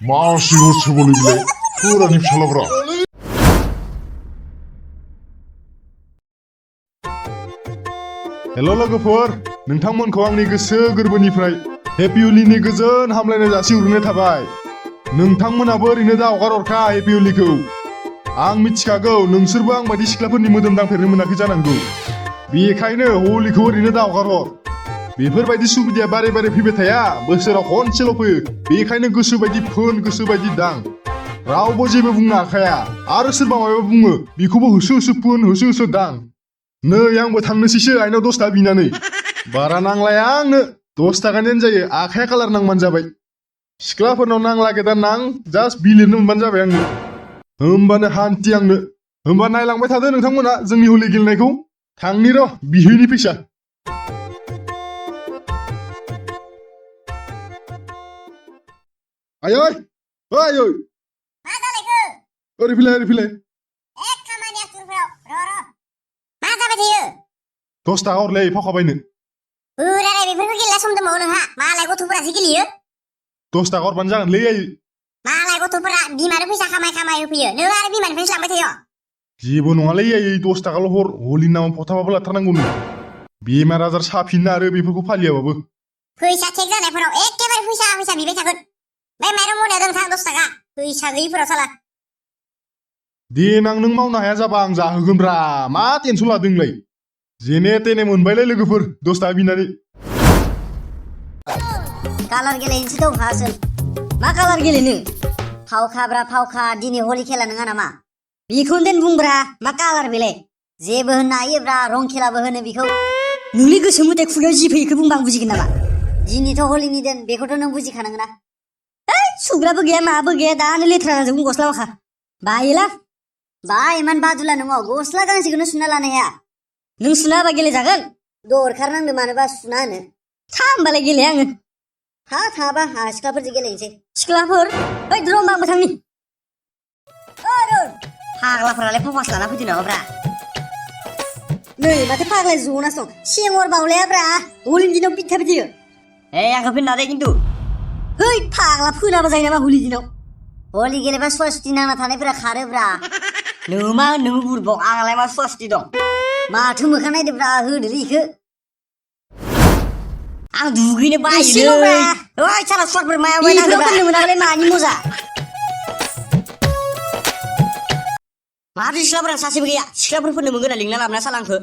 मासि हरसे बोलै बिलाय गोरानि फिसालाफ्रा हेल' लोगोफोर नोंथांमोनखौ आंनि गोसो गोरबोनिफ्राय हेपि हलिनि गोजोन हामलायनाय जासिहरनाय थाबाय नोंथांमोनाबो ओरैनो दा हगार हरखा हेपि हलिखौ आं मिथिखागौ नोंसोरबो आं बायदि सिख्लाफोरनि मोदोम दांफेरनो मोनाखै जानांगौ बेखायनो हलिखौ ओरैनो दा हगार हर बेफोरबायदि सुबिदाया बारे बारे फैबाय थाया बोसोराव खनसेल' फैयो बेखायनो गोसो बायदि फोन गोसो बायदि दां रावबो जेबो बुंनो हाखाया आरो सोरबा माबा बुङो बेखौबो होसो होसो फोन होसो होसो दां नै आंबो थांनोसैसो आइनाव 10 थाखा बिनानै बारा नांलाया आंनो 10 थाखानियानो जायो आखाया कालार नांबानो जाबाय सिख्लाफोरनाव नांला गेदा नां जास्ट बिलिरनो मोनबानो जाबाय आंनो होमबानो हान्थि आंनो होमबा नायलांबाय थादो नोंथांमोना जोंनि हलि गेलेनायखौ थांनि र' बिहैनि फैसा आयै ओइ मा जालायखो ओरै फैलाय एक खामानि आसुरफोराव र' मा जाबाय थायो 10 थाखा हरलै फावखाबायनो बोराय बेफोरखौ गेलेना सम दंबावो नोंहा मालाय गथ'फोरासो गेलेयो 10 थाखा हरबानो जागोनलै आयै मालाय गथ'फोरा बिमानो फैसा खामाय होफैयो नों आरो बिमानिफ्रायसो लांबाय थायो जेबो नङालै आयै 10 थाखाल' हर हलिनि नामाव फथाबाबो लाथारनांगौनो बेमार आजार साफिनो आरो बेफोरखौ फालियाबाबो फैसा थेक जानायफोराव एखेबारे फैसा बिबाय थागोन बे माइरं मनायाव दं थां 10 थाखा फैसा गैयिफोराव साला देनां नों मावनो हाया जाबा आं जाहोगोनब्रा मा टेनसन लादों नोंलाय जेने तेने मोनबायलै लोगोफोर 10 थाखा बिनानै कालार गेलेनोसै दं हासोन मा कालार गेलेनो फावखा दिनै हलि खेला नङा नामा बेखौनो देन बुंब्रा मा कालार बेलाय जेबो होननो हायोब्रा रं खेलाबो होनो बेखौ नोंनि गोसो मथे खुगायाव जि फैयो बेखौ बुंबा आं बुजिगोन नामा दिनैथ' हलिनि दिन बेखौथ' नों बुजिखानांगोन ना सुग्राबो गैया माबो गैया दानो लेथ्रा जाजोबगोन गस्ला माखा बायोला बा इमान बादुला नङ गस्ला गांसेखौनो सुना लानो हाया नों सुना होबा गेलेजागोन दरखारनांदो मानोबा सुना होनो था होमबालाय गेलेया आङो थाङाबा सिख्लाफोरजों गेलेनोसै सिख्लाफोर ओइ द्रम आंबो थांनि फाग्लाफोरालाय फकास लाना फैदो नामाब्रा नै माथो फाग्लाया जनासो दं सेंहर बावलायाब्रा हलिनि दिनाव पिठा बिदियो आंखौ फिन्ना दे खिन्थु है फाग्ला फोनाबा जायो नामा हलि दिनाव हलि गेलेबा स्वस्ति नांना थानायफोरा खारोब्रा नों मा नों बुरबाव आंलाय मा स्वस्ति दं माथो मोखां नायदोब्रा होदोलै इखो आं दुगैनो बायोलै ओइ साला सरफोर मायाव नांदोब्रा फोननो मोनालै मानि मजा माथो सिख्लाफोरा सासेबो गैया सिख्लाफोर फोननो मोनगोन लिंना लाबोना साला आंखो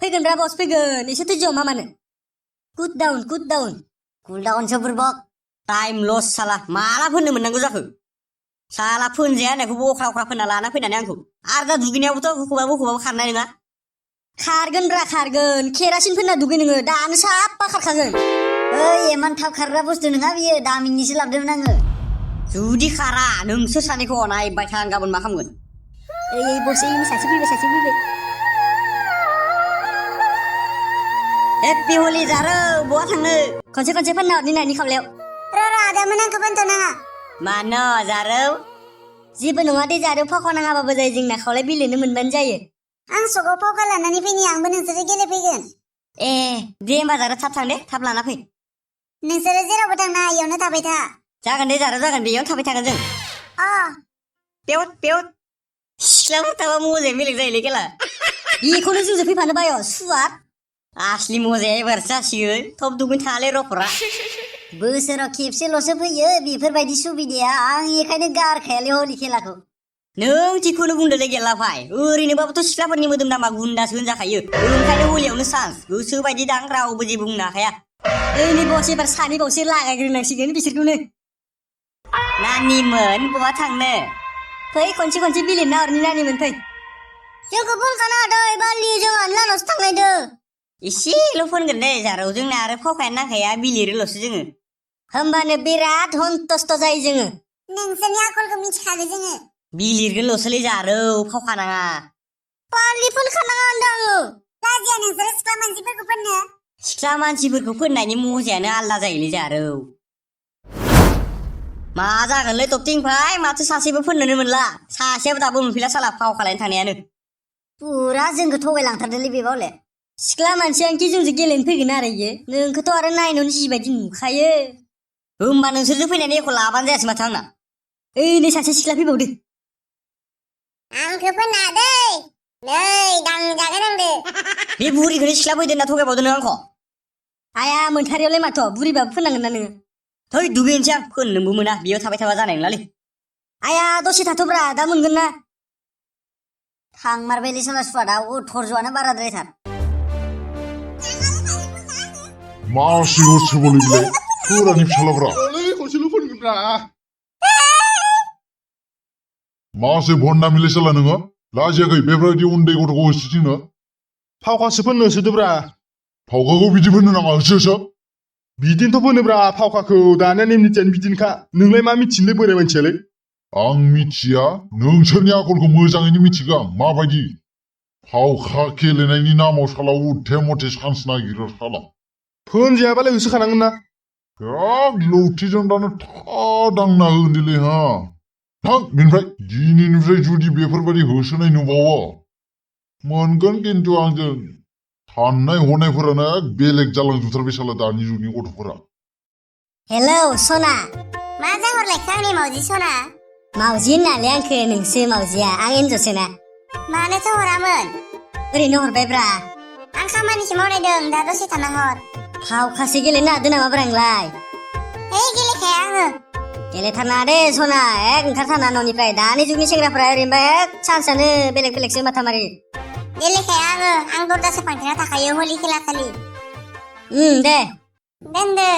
फैगोनब्रा बस फैगोन एसे थैजोआव मा मानो कुल डाउनसो बुरबक टाइम लस साला माला फोननो मोननांगौ जाखो साला फोनजाया होननायखौबो अख्रा फोनना लाना फैनानै आंखौ आरो दा दुगैनायावबोथ' हुखुबाबो खारनाय नङा खारगोन केरासिन फोनना दुगै नोङो दानो साफा खारखागोन ओइ इमान थाब खारग्रा बुस्थु नङा बियो दामिनिसो लाबोदोंमोन आङो जुदि खारा नोंसोर सानैखौ नायबाय था आं गाबोन मा खालामगोन ओइ बस सासे फैबाय हेपि हलि जारौ बहा थांनो खनसे फोनना हरनि नानि खावलायाव र' आदामोन आंखौ फोनथ' नाङा मानो जारौ जेबो नङा दे जारौ फावखा नाङाबाबो जायो जोंना खावलाय बिलिरनो मोनबानो जायो आं सगाव फावखा लानानै फैनि आंबो नोंसोरो गेलेफैगोन दे होमबा जारौ थाब थां दे थाब लाना फै नोंसोरो जेरावबो थांना इयावनो थाबाय था जागोन दे जारौ जागोन बेयावनो थाबाय थागोन जों पेवट सिख्लाफोर थाबा मजाया बेलेग जायोलै खेला बेखौनो जोंजों फैफानो बायो सुवा आसलि मजाया एबार जासिगोन थब दुगैनो थाङालै रखरा बोसोराव खेबसेल'सो फैयो बेफोरबायदि सुबिदाया आं बेखायनो गारखायालै हलि खेलाखौ नों जिखौनो बुंदोलै गेलाफाय ओरैनोबाबोथ' सिख्लाफोरनि मोदोम दामा गुन्दासो होनजाखायो ओंखायनो हलियावनो चान्स गोसो बायदि दां रावबो जेबो बुंनो हाखाया ओइनै बस एबार सानै बावसो लागायग्रोनांसिगोन बिसोरखौनो नानिमोन बहा थांनो फै खनसे बिलिरना हरनि नानिमोन फै जोंखौ फोनखाना होदो बालि जोंहानि लानावसो थांनायदो एसेल' फोनगोन दे जारौ जोंना आरो फावखायानो नांखाया बिलिरोल'सो जोङो होमबानो बिराद हन्तस्त जायो जोङो नोंसोरनि आखलखौ मिथिखागो जोङो बिलिरगोनल'सोलै जारौ फावखा नाङा बालि फोनखानाङा होनदों आङो लाजिया नोंसोरो सिख्ला मानसिफोरखौ फोननायनि मजायानो आलदा जायोलै जारौ मा जागोनलै तप्तिंफाय माथो सासेबो फोननोनो मोनला सासेयाबो दाबो मोनफैला साला फाव खालायनो थांनायानो पुरा जोंखौ थगायलांथारदोलै बे बावले सिख्ला मानसियानोखि जोंजों गेलेनो फैगोन आरो इयो नोंखौथ' आरो नायनायावनो जिबायदि नुखायो होमबा नोंसोरजों फैनायनि एख' लाबानो जायासै माथो आंना ओइ नै सासे सिख्ला फैबावदो आंखौ फोना दै नै दांजागोन आंदो बे बुरिखौनो सिख्ला फैदो होनना थगायबावदो नों आंखौ आया मोनथारियावलाय माथो बुरिबाबो फोननांगोन ना नोङो थै दुगैनोसै आं फोननोबो मोना बेयाव थाबाय थाबा जानाय नंलालै आया दसे थाथ'ब्रा दा मोनगोन ना थांमारबायलै साला सुवादा धर्जआनो बाराद्रायथार मासि हरसोबावलै बिलाय फोरानि फिसालाफ्रा ओलै खनसेल' फोनगोनब्रा मासे भन्दा मिलायसाला नोङो लाजियाखै बेफोरबायदि उन्दै गथ'खौ होसोथिंनो फावखासो फोननो होसोदोब्रा फावखाखौ बिदि फोननो नाङा होसो बिदिनोथ' फोनोब्रा फावखाखौ दानिया नेम निथियानो बिदिनोखा नोंलाय मा मिथिनोलै बोराय मानसियालाय आं मिथिया नोंसोरनि आखलखौ मोजाङैनो मिथिगौ आं माबायदि फावखा गेलेनायनि नामाव साला उथे मथे चान्स नागिरो साला फोनजायाबालाय होसोखानांगोन ना बिराद लौथिजों दानो था दांना होनोलै हा थां बेनिफ्राय दिनैनिफ्राय जुदि बेफोरबायदि होसोनाय नुबावो मोनगोन खिन्थु आंजों साननाय हनायफोरानो बेलेग जालांजोबथारबाय साला दानि जुगनि गथ'फोरा हेलौ सना मा जाहरलायखो आंनि मावजि सना मावजि होननानै आंखो नोंसो मावजिया आं एन्जरसोना मानोथो हरामोन ओरैनो हरबायब्रा आं खामानिसो मावनायदों दा दसे थाना हर फावखासो गेलेनो हादों नामाब्रा आंलाय है गेलेखाया आङो गेलेथारना दे सना एक ओंखारथारना न'निफ्राय दानि जुगनि सेंग्राफ्रा ओरैनोबा एक चान्सआनो बेलेग बेलेगसो माथा मारि गेलेखाया आङो आं दरजासो फांथेना थाखायो हलि खेला खालि दे दोनदो